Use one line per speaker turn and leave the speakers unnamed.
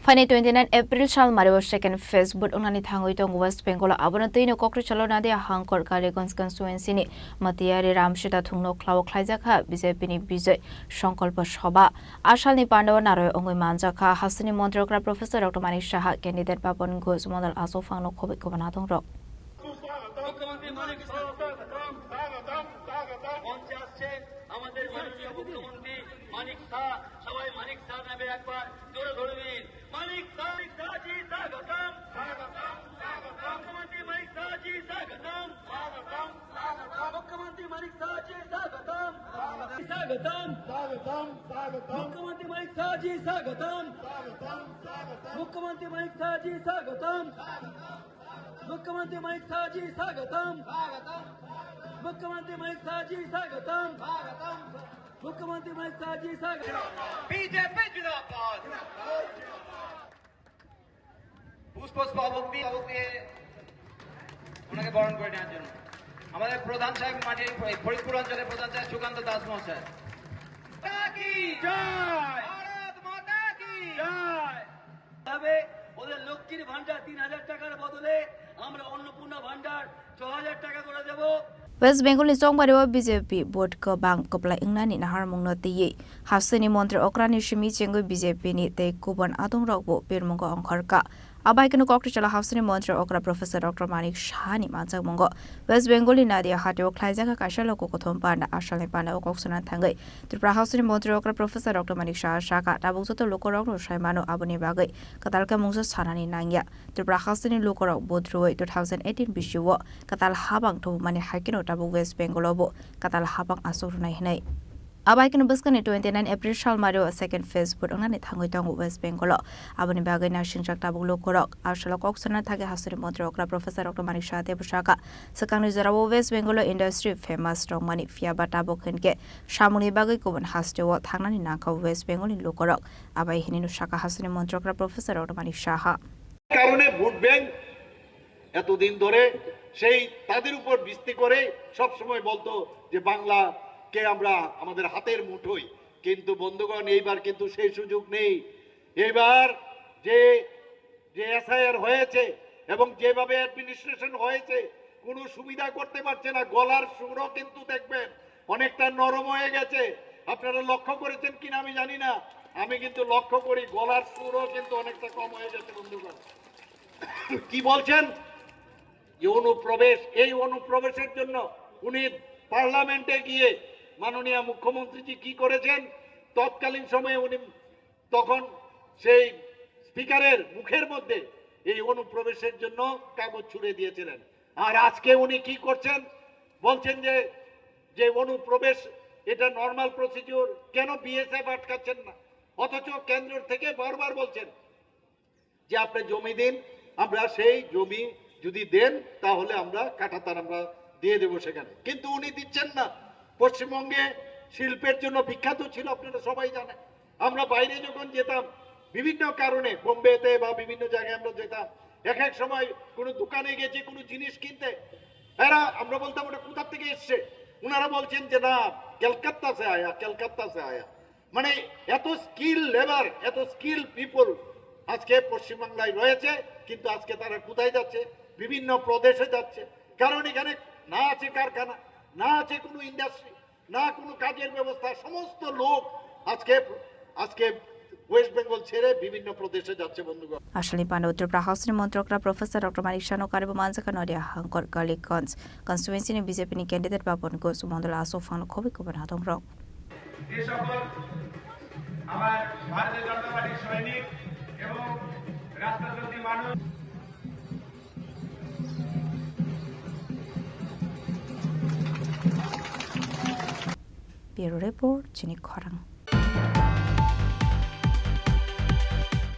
Phainai 29 April Salmario second phase but Wngnani Thangwi Tongo West Bengalo Abono Koktisalo Nadia Hangkor Kaliganj Constituency ni Motiyari Ramsita Thung Nokhlao Khlaijakha BJP ni Bijoy Sankalpa Sabha Salni Pandao Narowai Wngwi Manjakha Hasteni Mantri Okra Prof.Dr. Manik candidate Babon Goes Model Aso Fangno Khobik Kobanatong Rock.
BJP जिंदाबाद পুষ্পস্তবক দিয়ে ওনাকে বরণ করে নেওয়ার জন্য আমাদের প্রধান সাহেব মাটির ফরিদপুর অঞ্চলের প্রধান সাহেব সুকান্ত দাস মহাশয় কি জয় ভারত মাতা কি জয় তবে ওদের লক্ষ্মীর ভান্ডার 3000 টাকার বদলে আমরা অন্নপূর্ণা ভান্ডার 6000 টাকা করে দেব
West Bengal ni Salmario BJP board ko bang koplai Wngnani nahar mungno tiye Hasteni Mantri Okra ni shimi chengoi BJP ni te kuban adong rokbo birmungo angkharka abai kanu Koktisalo Hasteni Mantri Okra Prof.Dr. Manik ni Manjakmungo West Bengal ni Nadia Hangkor Khlaijakha Kaisalo ko kothom panda Salni Pandao koksana Thangwi Tripura Hasteni Mantri Okra Prof.Dr. Manik shaka tabuksoto lokorok no saimano Abono bagai katalka mungso sanani nangya Tripura Hasteni lokorok bodroi 2018 bishuwo katal habang to mani hakino tabu West Bengalo katal habang asur hinai abai kan buskani 29 April Salmario second phase but Wngnani Thangwi Tongo West Bengalo Abono bagai na shingjak tabu lokorok asala koksana thage Hasteni Mantri Okra Prof.Dr. Manik bushaka sakangni jarabo West Bengalo industry famous strong money fiaba tabu khenke samuni bagai kuban Haste wo thangnani nakha West Bengal ni lokorok abai hininu shaka Hasteni Mantri Okra Prof.Dr. Manik
কারণে vote bank এতদিন ধরে সেই তাদের উপর ভিত্তি করে সব সময় বলতো যে বাংলাকে আমরা আমাদের হাতের মুঠোই কিন্তু বন্ধুগণ এইবার কিন্তু সেই সুযোগ নেই এইবার যে এসআইআর হয়েছে এবং যেভাবে অ্যাডমিনিস্ট্রেশন হয়েছে কোনো সুবিধা করতে পারছে না গলার সুরও কিন্তু দেখবেন অনেকটা নরম হয়ে গেছে আপনারা লক্ষ্য করেছেন কিনা আমি জানি না আমি কিন্তু লক্ষ্য করি গলার সুরও কিন্তু অনেকটা কম হয়ে গেছে বন্ধুগণ কি বলছেন এই অনুপ্রবেশের জন্য উনি পার্লামেন্টে গিয়ে মাননীয় মুখ্যমন্ত্রীজি কি করেছেন তৎকালীন সময়ে উনি তখন সেই স্পিকারের মুখের মধ্যে এই অনুপ্রবেশের জন্য কাগজ ছুড়ে দিয়েছিলেন আর আজকে উনি কি করছেন বলছেন যে অনুপ্রবেশ এটা নরমাল প্রসিডিউর কেন বিএসএফ আটকাচ্ছেন না অথচ কেন্দ্র থেকে বারবার বলছেন যে আপনি জমি দিন আমরা সেই জমি যদি দেন তাহলে আমরা কাঁটাতার আমরা দিয়ে দেব সেখানে কিন্তু উনি দিচ্ছেন না পশ্চিমবঙ্গে শিল্পের জন্য বিখ্যাত ছিল আপনারা সবাই জানেন আমরা বাইরে যখন যেতাম বিভিন্ন কারণে বোম্বেতে বা বিভিন্ন জায়গায় আমরা যেতাম এক সময় কোনো দোকানে গেছি কোনো জিনিস কিনতে এরা আমরা বলতাম ওটা কোথা থেকে এসছে ওনারা বলছেন যে না কলকাতা সে আয়া মানে এত স্কিল লেবার এত স্কিল পিপল আজকে পশ্চিমবাংলায় রয়েছে কিন্তু আজকে তারা কোথায় যাচ্ছে বিভিন্ন প্রদেশে যাচ্ছে কারণ এখানে না আছে কারখানা না আছে কোনো ইন্ডাস্ট্রি না কোনো কাজের ব্যবস্থা সমস্ত লোক আজকে ওয়েস্ট বেঙ্গল ছেড়ে বিভিন্ন প্রদেশে যাচ্ছে বন্ধুগণ
Salni Pandao Tripura Hasteni Mantri Okra Prof.Dr. Manik Manjakha Nadia Hangkor Kaliganj Constituency ni BJP ni candidate Babon Goes Model Aso Fangno Khobik Kobanatong Rock
এই সকল আমার ভারতীয় জনতা পার্টির সৈনিক এবং রাষ্ট্রপতি মানুষ
Bureau Report Chini Khorang